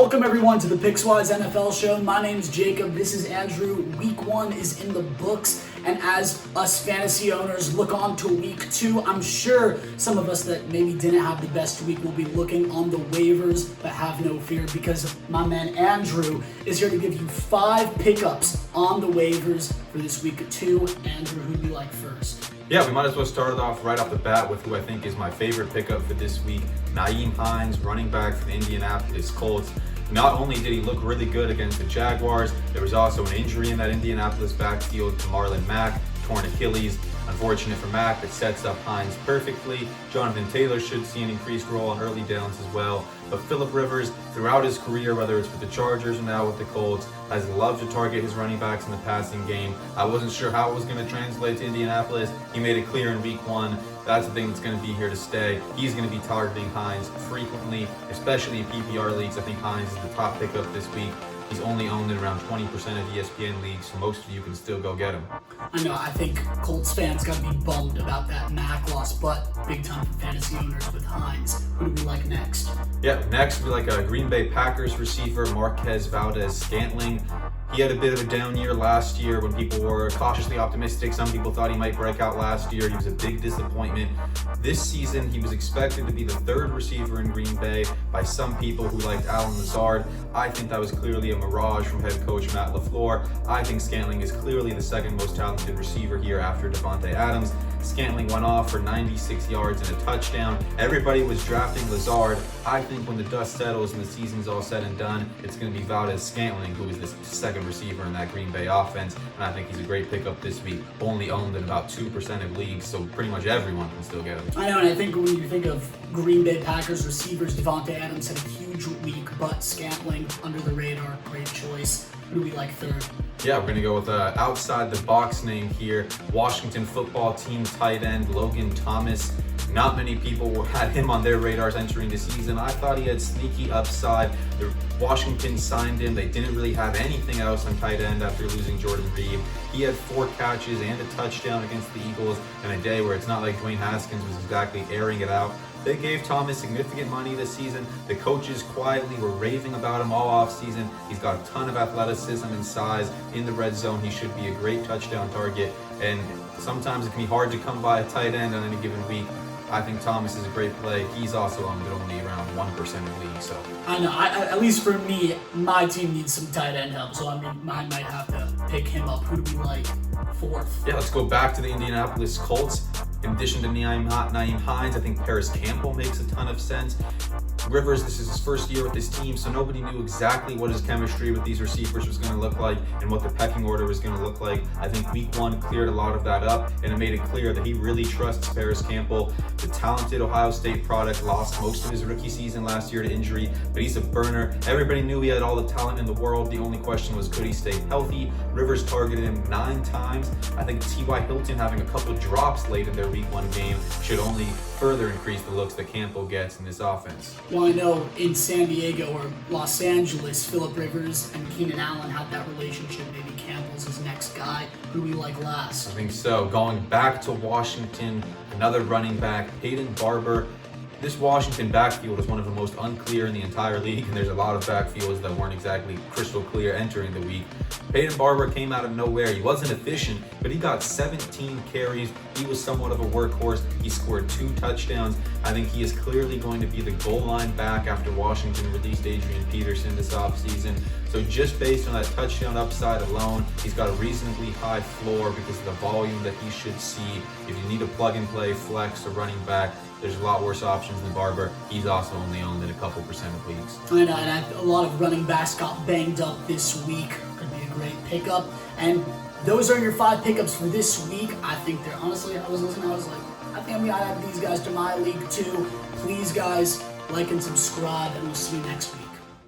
Welcome everyone to the Pickswise NFL show. My name's Jacob. This is Andrew. Week 1 is in the books, and as us fantasy owners look on to week 2, I'm sure some of us that maybe didn't have the best week will be looking on the waivers, but have no fear because my man Andrew is here to give you 5 pickups on the waivers for this week 2. Andrew, who do you like first? Yeah, we might as well start it off right off the bat with who I think is my favorite pickup for this week, Nahim Hines, running back for the Indianapolis Colts. Not only did he look really good against the Jaguars, there was also an injury in that Indianapolis backfield to Marlon Mack, torn Achilles. Unfortunate for Mack, it sets up Hines perfectly. Jonathan Taylor should see an increased role on early downs as well. But Phillip Rivers, throughout his career, whether it's with the Chargers or now with the Colts, has loved to target his running backs in the passing game. I wasn't sure how it was going to translate to Indianapolis. He made it clear in week 1. That's the thing that's going to be here to stay. He's going to be targeting Hines frequently, especially in PPR leagues. I think Hines is the top pickup this week. He's only owned in around 20% of ESPN leagues, so most of you can still go get him. I know, I think Colts fans got to be bummed about that Mack loss, but big time for fantasy owners with Hines. Who do we like next? Yeah, next we like a Green Bay Packers receiver, Marquez ValdesScantling. He had a bit of a down year last year when people were cautiously optimistic. Some people thought he might break out last year. He was a big disappointment. This season, he was expected to be the 3rd receiver in Green Bay by some people who liked Allen Lazard. I think that was clearly a mirage from head coach Matt LaFleur. I think Scantling is clearly the 2nd most talented receiver here after Davante Adams. Scantling went off for 96 yards and a touchdown. Everybody was drafting Lazard. I think when the dust settles and the season's all said and done, it's going to be ValdesScantling who is the 2nd receiver in that Green Bay offense, and I think he's a great pickup this week. Only owned in about 2% of leagues, so pretty much everyone can still get him. I know, and I think when you think of Green Bay Packers receivers, Davante Adams had a huge week, but Scantling, under the radar, great choice. Who do we like 3rd? Yeah, we're going to go with outside the box name here, Washington football team tight end Logan Thomas. Not many people had him on their radars entering the season. I thought he had sneaky upside. Washington signed him. They didn't really have anything else on tight end after losing Jordan Reed. He had 4 catches and a touchdown against the Eagles in a day where it's not like Dwayne Haskins was exactly airing it out. They gave Thomas significant money this season. The coaches quietly were raving about him all offseason. He's got a ton of athleticism and size. In the red zone, he should be a great touchdown target. And sometimes it can be hard to come by a tight end on any given week. I think Thomas is a great play. He's also owned at only around 1% of the league. So I know, at least for me, my team needs some tight end help, so I might have to pick him up. Who do we like 4th? Yeah, let's go back to the Indianapolis Colts. In addition to Nahim Hines, I think Campbell makes a ton of sense. Rivers, this is his 1st year with this team, so nobody knew exactly what his chemistry with these receivers was going to look like and what the pecking order was going to look like. I think week 1 cleared a lot of that up, and it made it clear that he really trusts Campbell. The talented Ohio State product lost most of his rookie season last year to injury, but he's a burner. Everybody knew he had all the talent in the world. The only question was, could he stay healthy? Rivers targeted him 9 times. I think T.Y. Hilton having a couple drops late in their week 1 game should only further increase the looks that Campbell gets in this offense. Well, I know in San Diego or Los Angeles, Phillip Rivers and Keenan Allen had that relationship. Maybe Campbell's his next guy. Who do we like last? I think so. Going back to Washington, another running back, Hayden Barber. This Washington backfield is one of the most unclear in the entire league, and there's a lot of backfields that weren't exactly crystal clear entering the week. Hayden Barber came out of nowhere. He wasn't efficient, but he got 17 carries. He was somewhat of a workhorse. He scored 2 touchdowns. I think he is clearly going to be the goal line back after Washington released Adrian Peterson this offseason. So just based on that touchdown upside alone, he's got a reasonably high floor because of the volume that he should see. If you need a plug-and-play flex or running back, there's a lot worse options than Barber. He's also only owned in a couple % of leagues. I know, and a lot of running backs got banged up this week. Could be a great pickup. And those are your 5 pickups for this week. I think they're, honestly, I was listening, I was like, I think I'm going to add these guys to my league too. Please, guys, like and subscribe, and we'll see you next week.